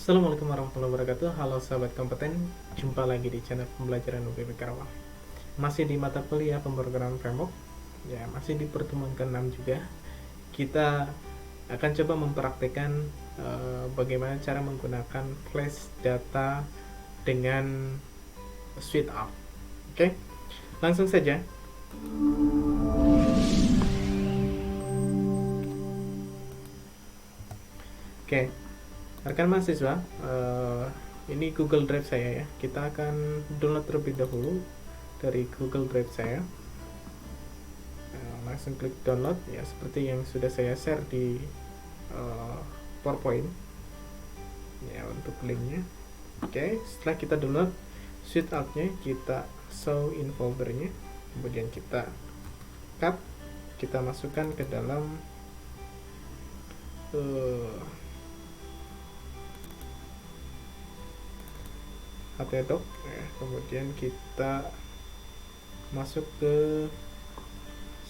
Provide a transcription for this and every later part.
Assalamualaikum warahmatullahi wabarakatuh. Halo sahabat kompeten, jumpa lagi di channel pembelajaran UPB Karawang. Masih di mata kuliah pemrograman framework, ya masih di pertemuan ke-6 juga. Kita akan coba mempraktekkan bagaimana cara menggunakan flash data dengan Suite Art. Oke, langsung saja. Oke, rekan mahasiswa, ini Google Drive saya ya. Kita akan download terlebih dahulu dari Google Drive saya. Langsung klik download ya, seperti yang sudah saya share di PowerPoint ya untuk linknya. Oke, setelah kita download Suite Art-nya, kita show in foldernya, kemudian kita cut, kita masukkan ke dalam htdoc ya. Kemudian kita masuk ke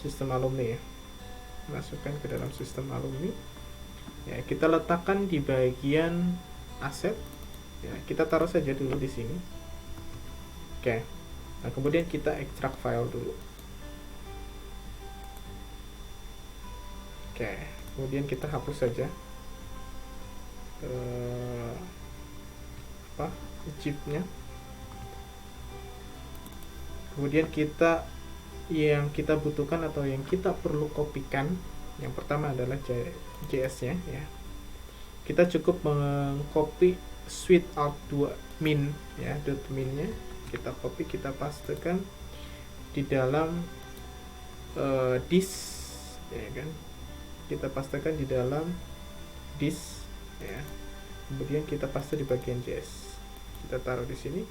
sistem alumni ya, masukkan ke dalam sistem alumni ya, kita letakkan di bagian aset ya, kita taruh saja dulu di sini. Oke, nah kemudian kita ekstrak file dulu. Oke, kemudian kita hapus saja zip-nya. Kemudian kita yang kita butuhkan atau yang kita perlu kopikan, yang pertama adalah JS-nya ya. Kita cukup mengcopy Suite Art 2 min ya, .min-nya kita copy, kita pastekan di dalam disk ya kan. Kita pastekan di dalam disk ya. Kemudian kita paste di bagian JS. Kita taruh di sini.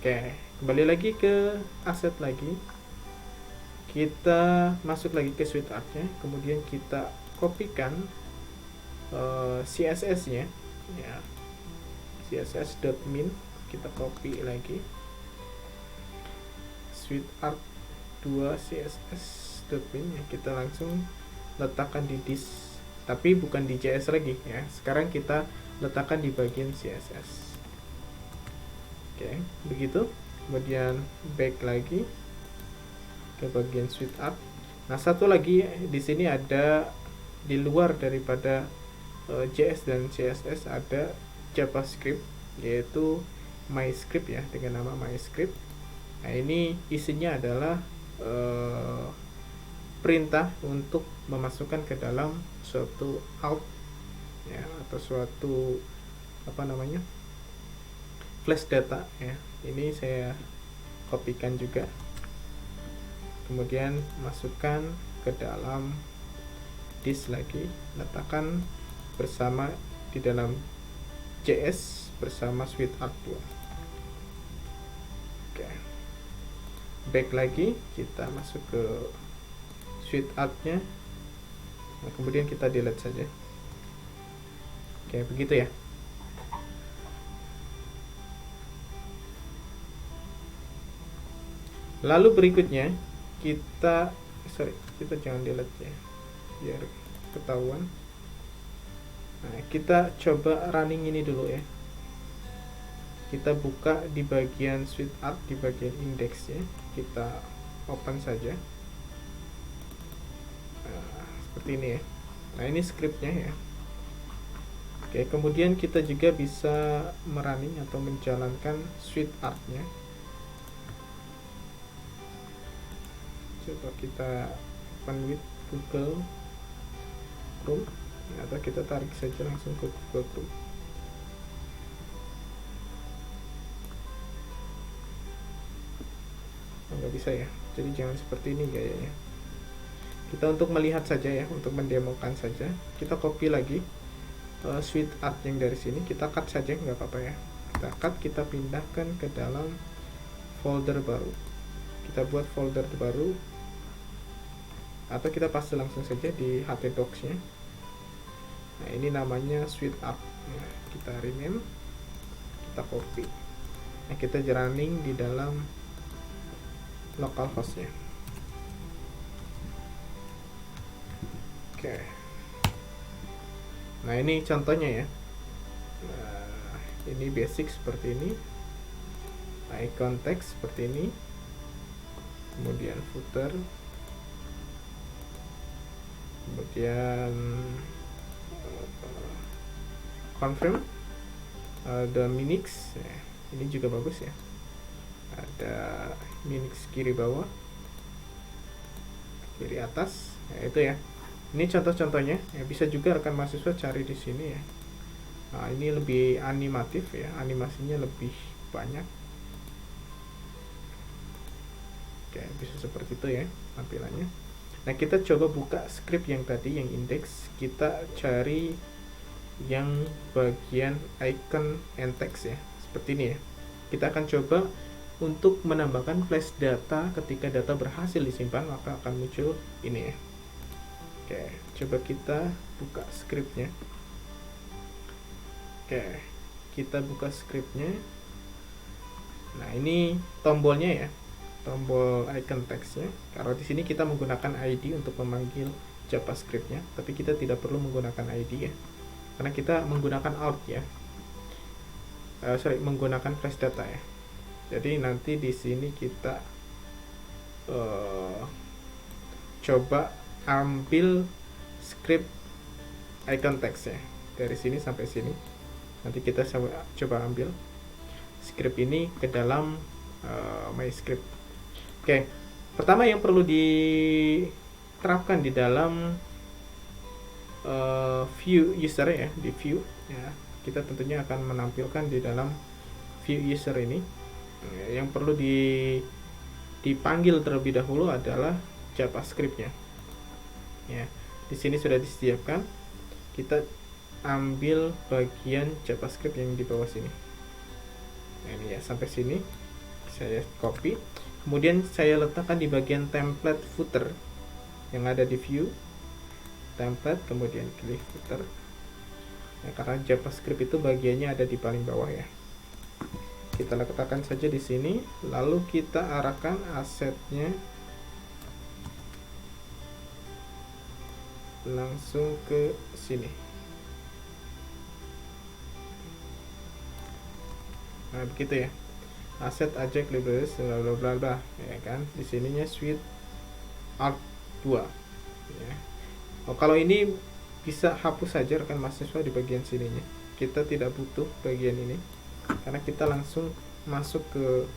Oke, kembali lagi ke aset lagi. Kita masuk lagi ke Suite Art-nya, kemudian kita kopikan CSS-nya ya. css.min kita copy lagi. Suite Art 2 css.min ya, kita langsung letakkan di disk, tapi bukan di JS lagi ya. Sekarang kita letakkan di bagian CSS. Oke, begitu. Kemudian back lagi ke bagian Suite Art. Nah, satu lagi di sini ada, di luar daripada JS dan CSS, ada JavaScript, yaitu MyScript ya, dengan nama MyScript. Nah, ini isinya adalah perintah untuk memasukkan ke dalam suatu alt ya, atau suatu flash data ya. Ini saya kopikan juga, kemudian masukkan ke dalam disk lagi, letakkan bersama di dalam JS bersama Suite Art 2. Oke, back lagi, kita masuk ke Suite Art-nya. Nah, kemudian kita delete saja. Oke, begitu ya. Lalu berikutnya kita jangan delete ya, biar ketahuan. Nah, kita coba running ini dulu ya. Kita buka di bagian Suite Art, di bagian indeksnya, kita open saja. Nah, seperti ini ya. Nah, ini scriptnya ya. Oke, kemudian kita juga bisa merunning atau menjalankan Suite Art-nya. Coba kita open with Google Chrome atau kita tarik saja langsung ke Google Chrome. Nggak bisa ya, jadi jangan seperti ini gayanya. Kita untuk melihat saja ya, untuk mendemokan saja, kita copy lagi Suite Art yang dari sini, kita cut saja, nggak apa-apa ya. Kita cut, kita pindahkan ke dalam folder baru. Kita buat folder baru, atau kita paste langsung saja di htdocs-nya. Nah, ini namanya Suite Art ya, kita rename, kita copy. Nah, kita running di dalam localhost-nya. Oke. Nah, ini contohnya ya. Ini basic seperti ini, icon text seperti ini, kemudian footer, kemudian confirm, ada minix, ini juga bagus ya, ada minix kiri bawah, kiri atas, itu ya. Ini contoh-contohnya ya, bisa juga rekan mahasiswa cari di sini ya. Nah, ini lebih animatif ya, animasinya lebih banyak. Oke, bisa seperti itu ya tampilannya. Nah, kita coba buka script yang tadi, yang index. Kita cari yang bagian icon and text ya, seperti ini ya. Kita akan coba untuk menambahkan flash data. Ketika data berhasil disimpan, maka akan muncul ini ya. Oke, coba kita buka scriptnya. Oke, kita buka scriptnya. Nah, ini tombolnya ya, tombol icon textnya. Karena di sini kita menggunakan ID untuk memanggil JavaScript-nya, tapi kita tidak perlu menggunakan ID ya, karena kita menggunakan alt ya. Menggunakan flash data ya. Jadi nanti di sini kita coba ambil script icon text ya, dari sini sampai sini. Nanti kita coba ambil script ini ke dalam my script. Oke, pertama yang perlu diterapkan di dalam view user ya, di view ya, kita tentunya akan menampilkan di dalam view user ini. Yang perlu dipanggil terlebih dahulu adalah JavaScript-nya. Ya, di sini sudah disediakan. Kita ambil bagian JavaScript yang di bawah sini. Nah, ini ya, sampai sini saya copy. Kemudian saya letakkan di bagian template footer yang ada di view template, kemudian pilih footer. Ya, karena JavaScript itu bagiannya ada di paling bawah ya. Kita letakkan saja di sini, lalu kita arahkan asetnya langsung ke sini. Nah, begitu ya. Aset Ajax Libres bla bla bla bla ya kan. Di sininya Sweet Art 2 ya. Oh, kalau ini bisa hapus saja rekan mahasiswa di bagian sininya. Kita tidak butuh bagian ini karena kita langsung masuk ke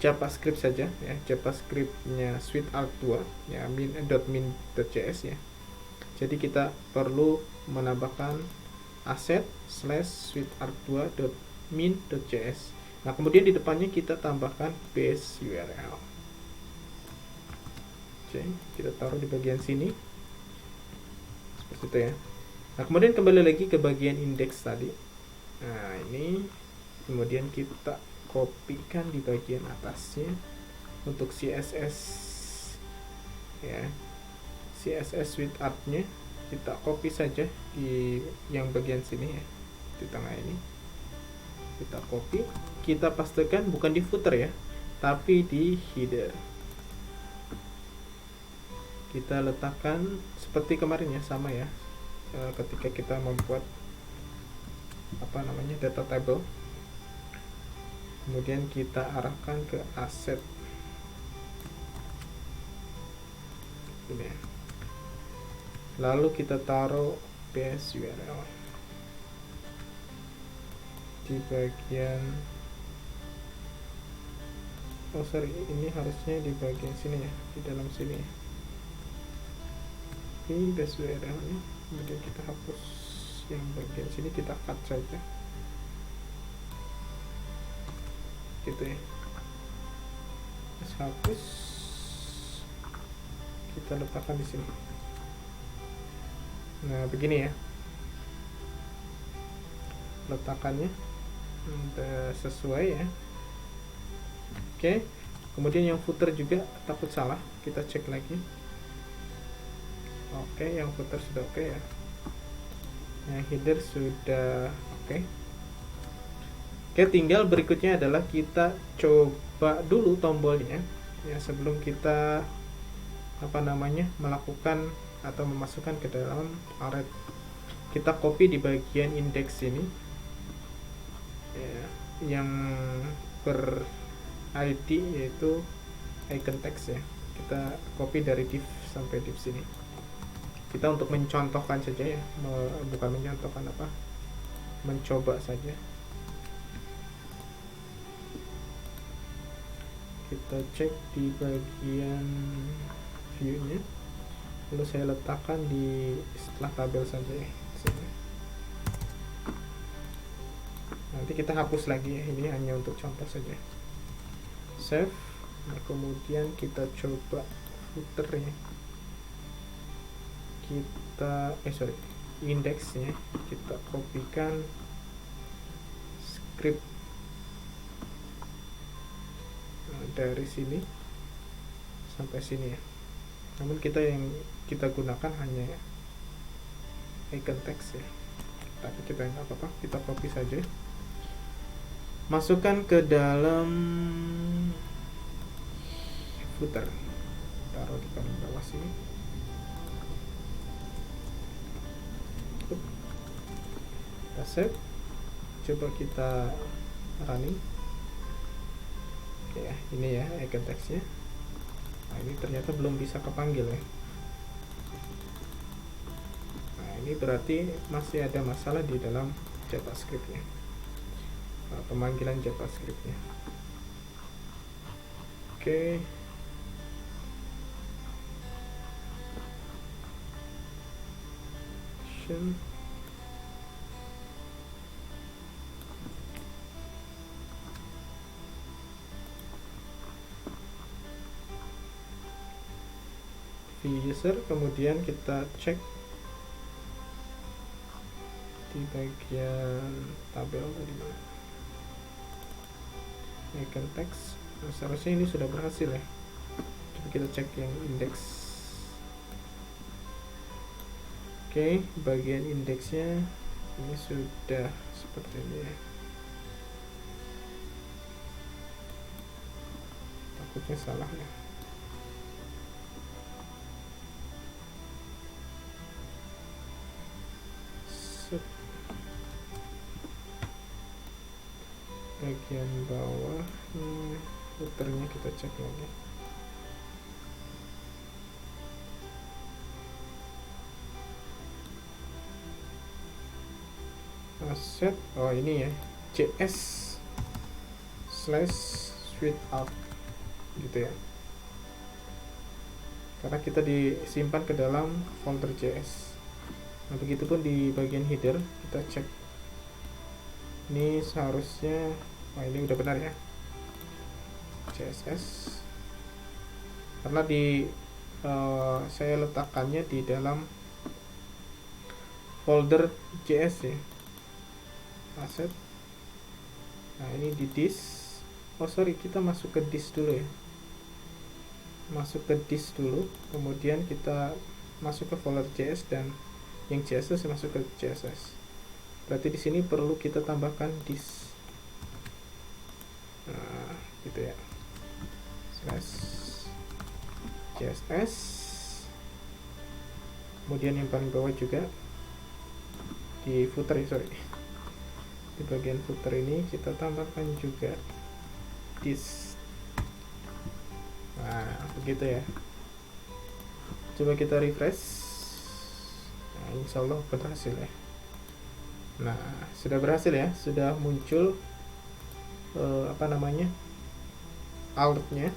JavaScript saja ya. JavaScript-nya Sweet Art 2 ya, min.min.js ya. Jadi kita perlu menambahkan aset /sweetart2.min.js. Nah, kemudian di depannya kita tambahkan base URL. Oke, kita taruh di bagian sini. Seperti itu ya. Nah, kemudian kembali lagi ke bagian index tadi. Nah, ini kemudian kita kopikan di bagian atasnya untuk CSS ya. CSS with art-nya kita copy saja di yang bagian sini ya, di tengah ini kita copy, kita pastikan bukan di footer ya, tapi di header. Kita letakkan seperti kemarin ya, sama ya, ketika kita membuat data table. Kemudian kita arahkan ke aset ini ya. Lalu kita taruh base URL di bagian ini harusnya di bagian sini ya, di dalam sini ya. Ini base URL nya, kemudian kita hapus yang bagian sini, kita cut saja gitu ya. Terus hapus, kita letakkan di sini. Nah, begini ya letakannya, udah sesuai ya. Oke, kemudian yang footer juga takut salah, kita cek lagi. Oke, yang footer sudah oke ya, yang header sudah oke. Oke, tinggal berikutnya adalah kita coba dulu tombolnya ya, sebelum kita melakukan atau memasukkan ke dalam array. Kita copy di bagian index ini. ya, yang ber ID yaitu icon text ya. Kita copy dari div sampai div sini. Kita untuk mencontohkan saja ya, bukan mencontohkan apa, mencoba saja. Kita cek di bagian view-nya, lalu saya letakkan di setelah tabel saja ya, sini. Nanti kita hapus lagi ya, ini hanya untuk contoh saja. Save. Nah, kemudian kita coba footernya, kita indeksnya kita kopikan script dari sini sampai sini ya. Namun yang kita gunakan hanya icon text ya, tapi kita nggak apa-apa, kita copy saja, masukkan ke dalam footer, taruh di paling bawah sini. Kita save, coba kita running. Oke ya, ini ya icon textnya. Nah, ini ternyata belum bisa kepanggil ya. Nah, ini berarti masih ada masalah di dalam JavaScript-nya, pemanggilan JavaScript-nya. Oke. User, kemudian kita cek di bagian tabel tadi mana, icon text. Nah, seharusnya ini sudah berhasil ya. Coba kita cek yang indeks. Oke, bagian indeksnya ini sudah seperti ini ya. Takutnya salah ya. Bagian bawah footernya kita cek lagi. Asset, oh ini ya, JS/suite_app gitu ya, karena kita disimpan ke dalam folder JS. Nah, begitupun di bagian header kita cek. Ini seharusnya, ini udah benar ya, CSS, karena saya letakkannya di dalam folder JS ya, asset. Nah, ini di disk. Kita masuk ke disk dulu ya, kemudian kita masuk ke folder JS, dan yang CSS masuk ke CSS. Berarti di sini perlu kita tambahkan disk. Nah, gitu ya. /CSS. Kemudian yang paling bawah juga di footer ya, di bagian footer ini kita tambahkan juga disk. Nah, begitu ya. Coba kita refresh. Nah, insya Allah berhasil ya. Nah, sudah berhasil ya, sudah muncul alertnya.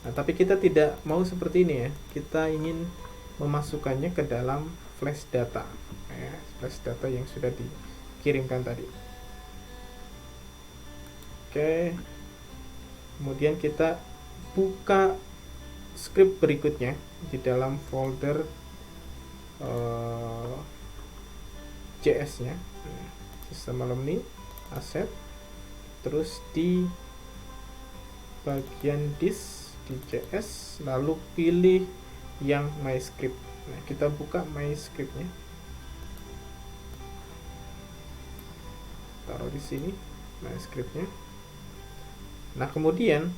Nah, tapi kita tidak mau seperti ini ya. Kita ingin memasukkannya ke dalam flash data ya, flash data yang sudah dikirimkan tadi. Oke. Kemudian kita buka script berikutnya di dalam folder JS-nya, sistem alumni, asset, terus di bagian disk di JS, lalu pilih yang MyScript. Nah, kita buka MyScript-nya, taruh di sini MyScript-nya. Nah, kemudian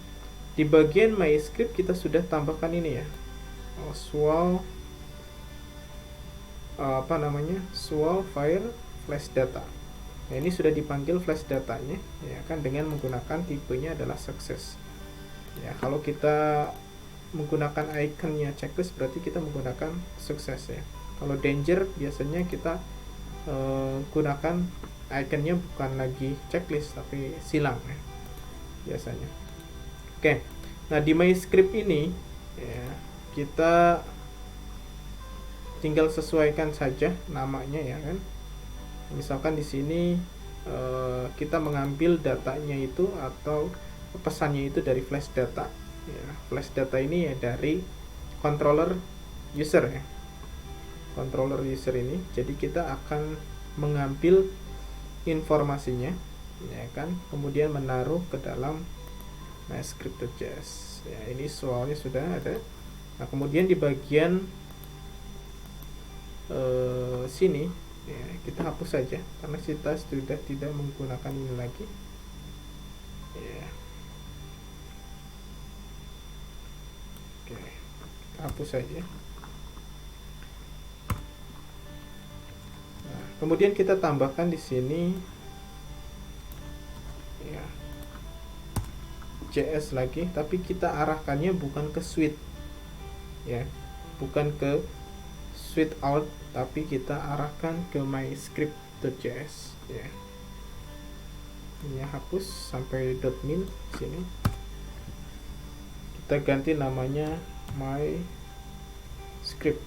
di bagian MyScript kita sudah tambahkan ini ya, Swal file flash data. Nah, ini sudah dipanggil flash datanya, ya kan, dengan menggunakan tipenya adalah success. Ya, kalau kita menggunakan iconnya checklist berarti kita menggunakan sukses ya. Kalau danger biasanya kita gunakan iconnya bukan lagi checklist tapi silang ya, biasanya. Oke, nah di my script ini ya, kita tinggal sesuaikan saja namanya ya kan. Misalkan di sini kita mengambil datanya itu atau pesannya itu dari flash data ya. Flash data ini ya dari controller user ya, controller user ini. Jadi kita akan mengambil informasinya ya kan, kemudian menaruh ke dalam MyScript.js ya. Ini soalnya sudah ada. Nah, kemudian di bagian sini ya, kita hapus saja karena kita sudah tidak menggunakan ini lagi ya. Oke, kita hapus saja. Nah, kemudian kita tambahkan di sini ya JS lagi, tapi kita arahkannya bukan ke suite ya, bukan ke suite out, tapi kita arahkan ke MyScript.js ya. Ini hapus sampai .min sini. Kita ganti namanya MyScript.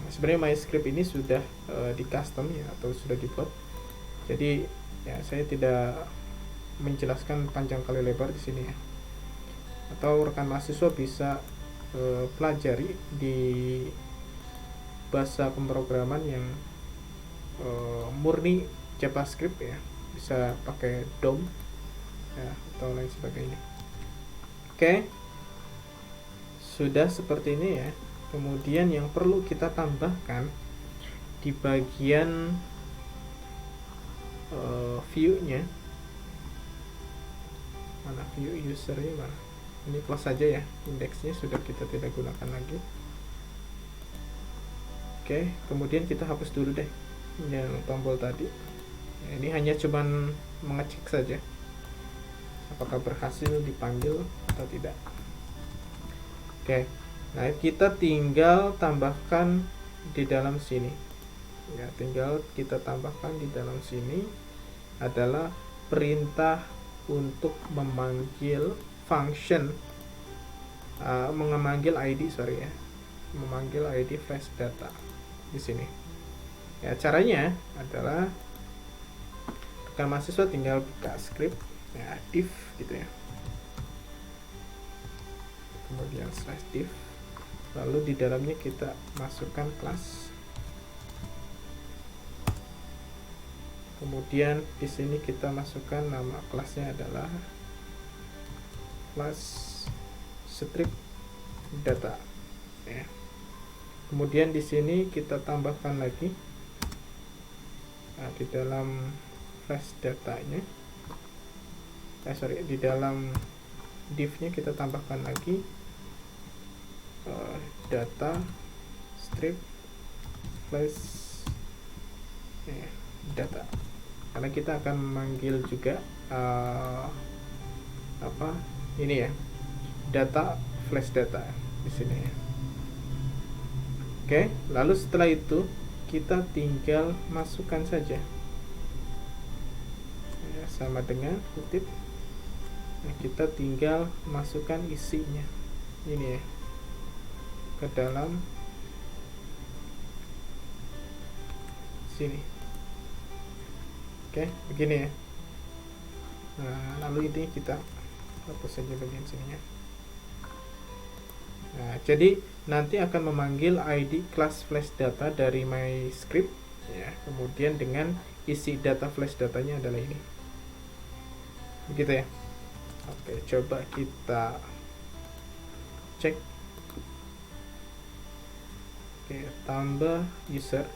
Nah, sebenarnya MyScript ini sudah di custom ya, atau sudah dibuat. Jadi ya saya tidak menjelaskan panjang kali lebar di sini ya. Atau rekan mahasiswa bisa pelajari di bahasa pemrograman yang murni JavaScript ya, bisa pakai DOM ya, atau lain sebagainya. Oke, sudah seperti ini ya. Kemudian yang perlu kita tambahkan di bagian view-nya, mana view user ini, mana? Ini close saja ya, indeksnya sudah kita tidak gunakan lagi. Oke, kemudian kita hapus dulu deh yang tombol tadi ya. Ini hanya cuman mengecek saja apakah berhasil dipanggil atau tidak. Oke, nah kita tinggal tambahkan di dalam sini ya, tinggal kita tambahkan di dalam sini adalah perintah untuk memanggil function, memanggil ID memanggil ID flash data di sini. Ya, caranya adalah rekan mahasiswa tinggal buka script ya, div gitu ya. Kemudian slash div, lalu di dalamnya kita masukkan kelas. Kemudian di sini kita masukkan nama kelasnya adalah class strip data ya. Kemudian di sini kita tambahkan lagi di dalam flash datanya, di dalam div-nya kita tambahkan lagi data strip flash data, karena kita akan memanggil juga ini ya, data flash data di sini ya. Oke, lalu setelah itu kita tinggal masukkan saja ya, sama dengan kutip. Nah, kita tinggal masukkan isinya ini ya ke dalam sini. Oke, begini ya. Nah, lalu ini kita hapus saja bagian sininya. Nah, jadi nanti akan memanggil ID class flash data dari MyScript ya, kemudian dengan isi data flash datanya adalah ini. Begitu ya. Oke, coba kita cek. Oke, tambah user.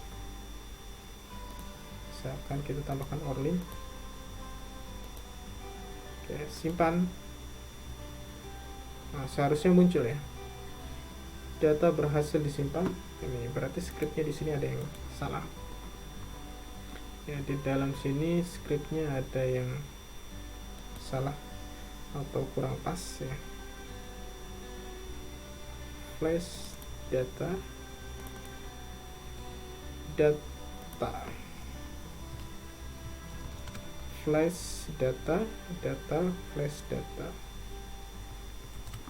Misalkan kita tambahkan Orlin. Oke, simpan. Nah, seharusnya muncul ya, data berhasil disimpan. Ini berarti scriptnya di sini ada yang salah. Ya, di dalam sini scriptnya ada yang salah atau kurang pas ya. Flash data flash data flash data.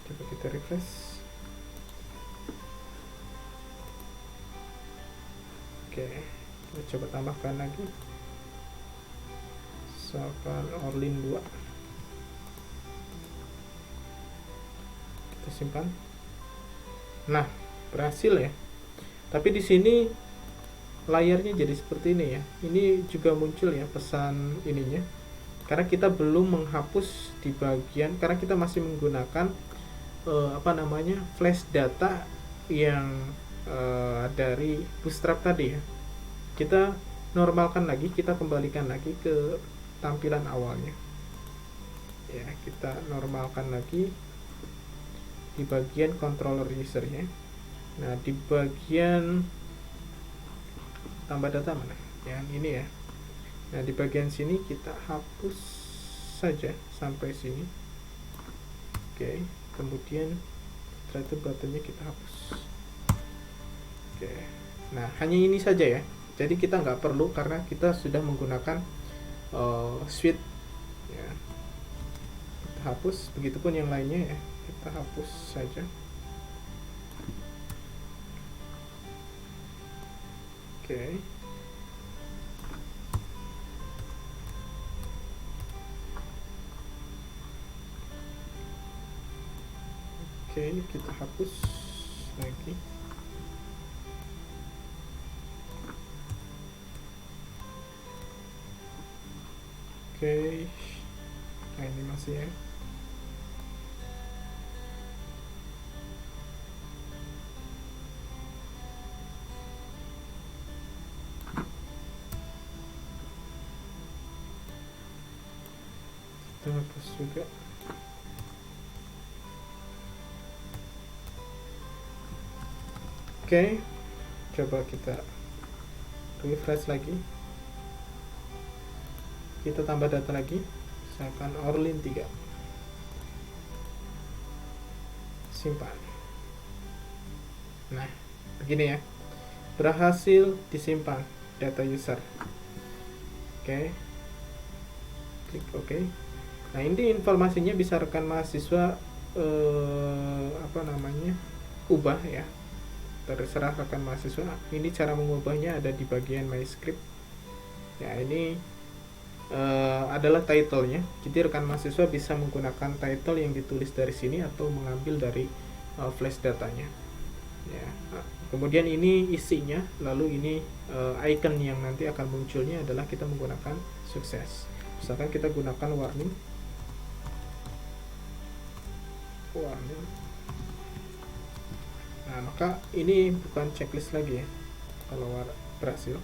Coba kita refresh. Oke, kita coba tambahkan lagi misalkan Orlin 2. Kita simpan. Nah, berhasil ya. Tapi di sini layarnya jadi seperti ini ya. Ini juga muncul ya pesan ininya. Karena kita belum menghapus di bagian, karena kita masih menggunakan flash data yang dari Bootstrap tadi ya. Kita normalkan lagi, kita kembalikan lagi ke tampilan awalnya ya. Kita normalkan lagi di bagian controller usernya. Nah, di bagian tambah data mana yang ini ya. Nah, di bagian sini kita hapus saja sampai sini. Oke, kemudian setelah itu buttonnya kita hapus. Oke, nah hanya ini saja ya. Jadi kita nggak perlu karena kita sudah menggunakan suite ya. Kita hapus, begitupun yang lainnya ya, kita hapus saja. Oke. Oke, kita hapus lagi. Oke, nah ini masih ya. Kita hapus juga. Oke, coba kita refresh lagi. Kita tambah data lagi, misalkan Orlin 3. Simpan. Nah, begini ya. Berhasil disimpan data user. Oke. Klik OK. Nah, ini informasinya bisa rekan mahasiswa ubah ya. Terserah rekan mahasiswa. Ini cara mengubahnya ada di bagian My Script. Ya, ini adalah title-nya. Jadi rekan mahasiswa bisa menggunakan title yang ditulis dari sini atau mengambil dari flash datanya. Ya. Kemudian ini isinya, lalu ini icon yang nanti akan munculnya adalah kita menggunakan sukses. Misalkan kita gunakan warning. Nah, maka ini bukan checklist lagi ya kalau berhasil.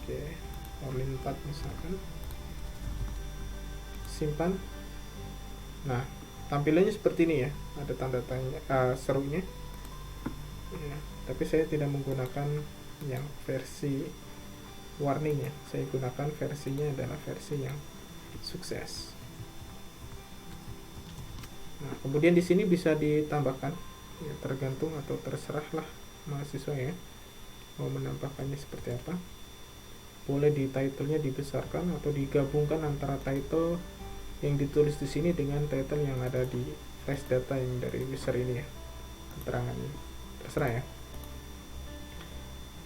Oke. Orlin 4 misalkan, simpan. Nah, tampilannya seperti ini ya, ada tanda tanya serunya ya, tapi saya tidak menggunakan yang versi warning ya, saya gunakan versinya adalah versi yang sukses. Nah, kemudian di sini bisa ditambahkan ya, tergantung atau terserahlah mahasiswa ya mau menambahkannya seperti apa. Boleh di title-nya dibesarkan atau digabungkan antara title yang ditulis di sini dengan title yang ada di flash data yang dari user ini ya, keterangannya terserah ya.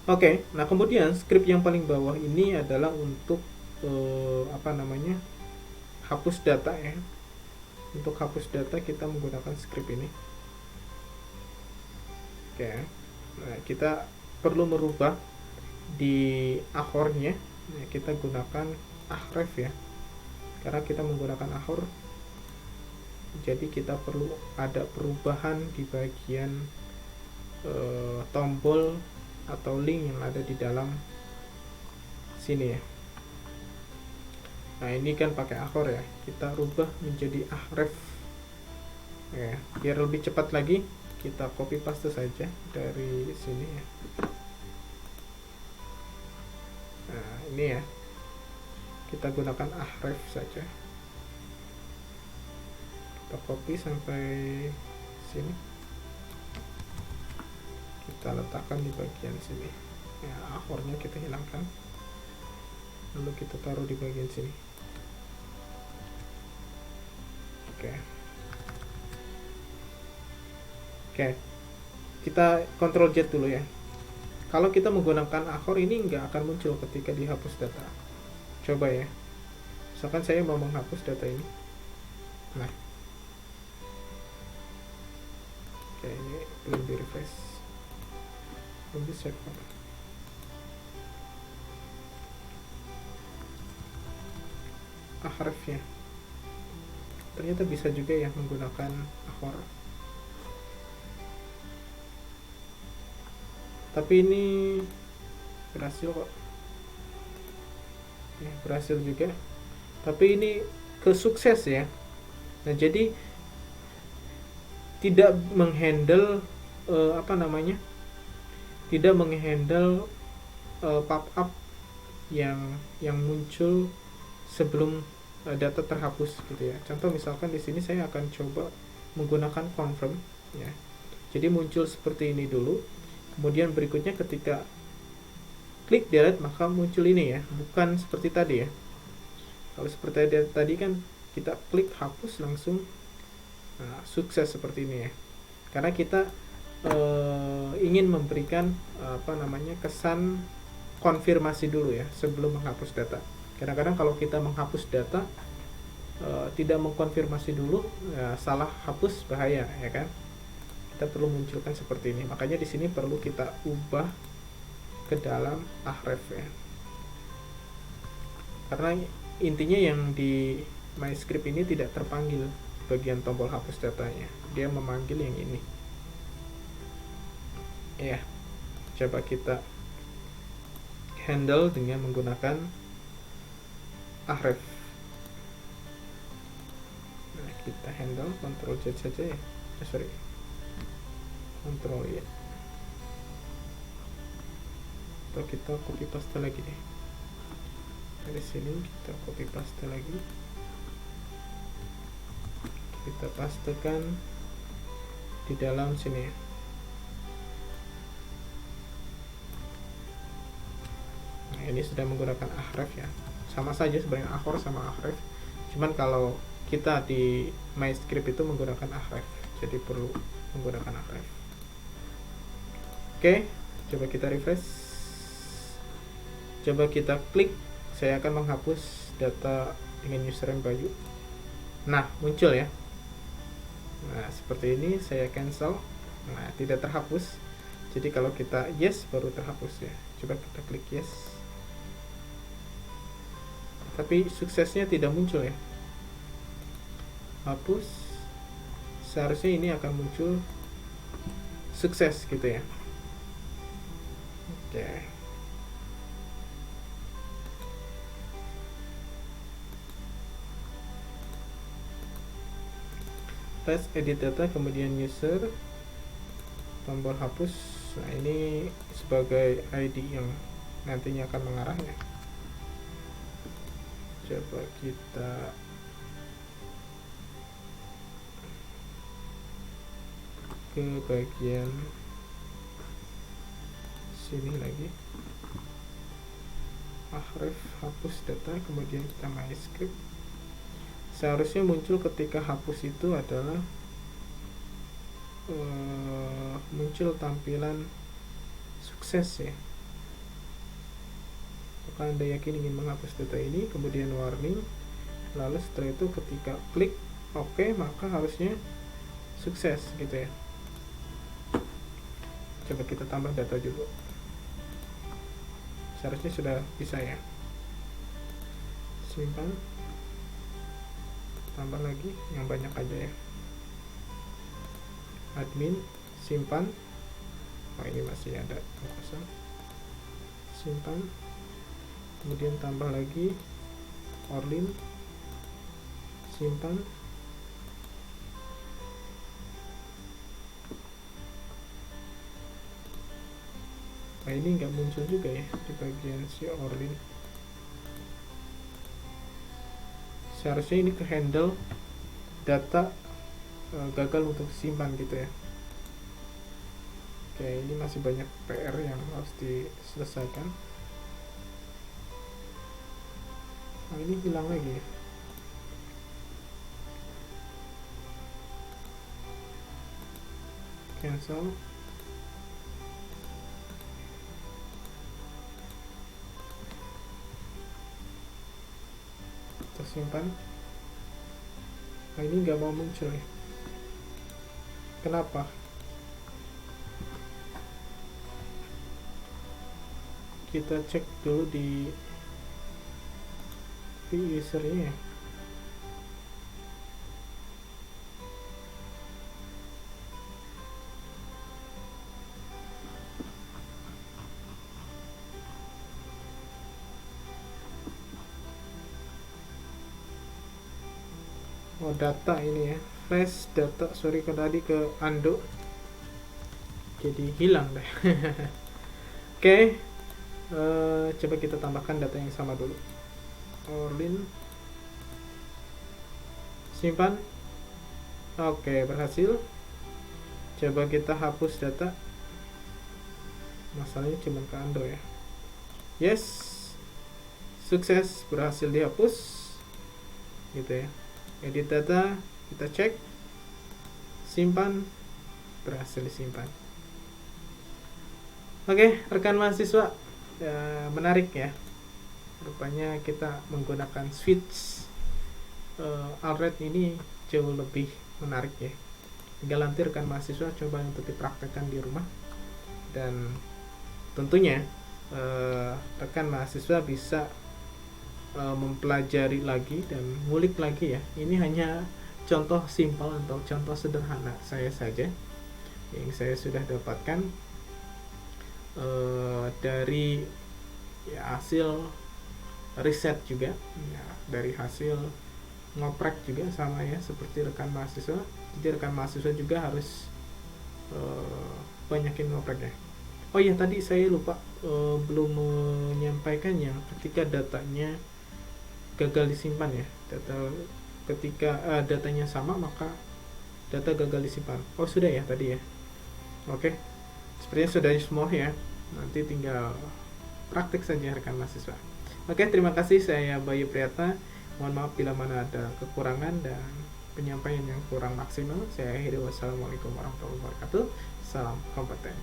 Oke, nah kemudian script yang paling bawah ini adalah untuk hapus data ya. Untuk hapus data kita menggunakan script ini. Oke, nah kita perlu merubah di akhornya ya, kita gunakan ahref ya, karena kita menggunakan akhor, jadi kita perlu ada perubahan di bagian tombol atau link yang ada di dalam sini ya. Nah, ini kan pakai akhor ya, kita rubah menjadi ahref ya, biar lebih cepat lagi. Kita copy paste saja dari sini ya. Nah, ini ya, kita gunakan ahref saja. Kita copy sampai sini, kita letakkan di bagian sini ya, akhornya kita hilangkan, lalu kita taruh di bagian sini. Oke, kita Ctrl Z dulu ya. Kalau kita menggunakan akhor ini nggak akan muncul ketika dihapus data. Coba ya, misalkan saya mau menghapus data ini. Nah, oke, ini belum di refresh, belum di save. Ahrefnya ternyata bisa juga ya menggunakan akhor, tapi ini berhasil kok ya, berhasil juga, tapi ini kesukses ya. Nah, jadi tidak menghandle tidak menghandle pop-up yang muncul sebelum data terhapus gitu ya. Contoh misalkan di sini saya akan coba menggunakan confirm ya. Jadi muncul seperti ini dulu, kemudian berikutnya ketika klik delete maka muncul ini ya, bukan seperti tadi ya. Kalau seperti tadi kan kita klik hapus langsung sukses seperti ini ya, karena kita ingin memberikan kesan konfirmasi dulu ya sebelum menghapus data. Kadang-kadang kalau kita menghapus data tidak mengkonfirmasi dulu ya, salah hapus bahaya ya kan. Kita perlu munculkan seperti ini, makanya di sini perlu kita ubah ke dalam ahref ya, karena intinya yang di MyScript ini tidak terpanggil bagian tombol hapus datanya, dia memanggil yang ini ya. Coba kita handle dengan menggunakan ahref. Nah, kita handle Ctrl Z saja ya, Ctrl Y, atau kita copy paste lagi deh dari sini, kita copy paste lagi, kita pastekan di dalam sini ya. Nah, ini sudah menggunakan ahref ya, sama saja sebenarnya akhor sama ahref, cuman kalau kita di MyScript itu menggunakan ahref, jadi perlu menggunakan ahref. Oke, coba kita refresh, coba kita klik, saya akan menghapus data dengan username Bayu. Nah, muncul ya. Nah, seperti ini saya cancel. Nah, tidak terhapus. Jadi kalau kita yes baru terhapus ya. Coba kita klik yes. Tapi suksesnya tidak muncul ya. Hapus. Seharusnya ini akan muncul sukses gitu ya. Oke. Tes edit data, kemudian user, tombol hapus. Nah, ini sebagai ID yang nantinya akan mengarahnya. Coba kita ke bagian sini lagi, ahref, hapus data, kemudian kita MyScript. Seharusnya muncul ketika hapus itu adalah muncul tampilan sukses ya. Apakah Anda yakin ingin menghapus data ini, kemudian warning, lalu setelah itu ketika klik OK maka harusnya sukses gitu ya. Coba kita tambah data dulu, seharusnya sudah bisa ya. Simpan, tambah lagi yang banyak aja ya. Admin, simpan. Oh, ini masih ada kosong. Simpan, kemudian tambah lagi Orlin, simpan. Nah, ini nggak muncul juga ya di bagian si Orlin. seharusnya ini ke handle data gagal untuk simpan gitu ya. Oke, ini masih banyak PR yang harus diselesaikan. Nah, ini hilang lagi. Cancel. Kita simpan. Nah, ini nggak mau muncul ya. Kenapa? Kita cek dulu di usernya. Oh, data ini ya, flash data. Sorry, kalau tadi ke undo jadi hilang deh. Oke, coba kita tambahkan data yang sama dulu. Orlin, simpan. Oke, berhasil. Coba kita hapus data. Masalahnya cuma ke undo ya. Yes, sukses, berhasil dihapus gitu ya. Edit data, kita cek, simpan, berhasil disimpan. Oke, rekan mahasiswa, menarik ya. Rupanya kita menggunakan switch Alred ini jauh lebih menarik ya. Tinggal nanti rekan mahasiswa coba untuk dipraktekkan di rumah, dan tentunya rekan mahasiswa bisa mempelajari lagi dan ngulik lagi ya. Ini hanya contoh simpel atau contoh sederhana saya saja yang saya sudah dapatkan dari ya, hasil riset juga ya, dari hasil ngoprek juga sama ya seperti rekan mahasiswa. Jadi rekan mahasiswa juga harus banyakin ngoprek ya. Oh iya, tadi saya lupa belum menyampaikan yang ketika datanya gagal disimpan ya, ketika datanya sama maka data gagal disimpan. Oh sudah ya tadi ya. Oke, sepertinya sudah semua ya, nanti tinggal praktik saja rekan mahasiswa. Oke, terima kasih. Saya Bayu Priyata, mohon maaf bila mana ada kekurangan dan penyampaian yang kurang maksimal. Saya akhiri, wassalamualaikum warahmatullahi wabarakatuh. Salam kompeten.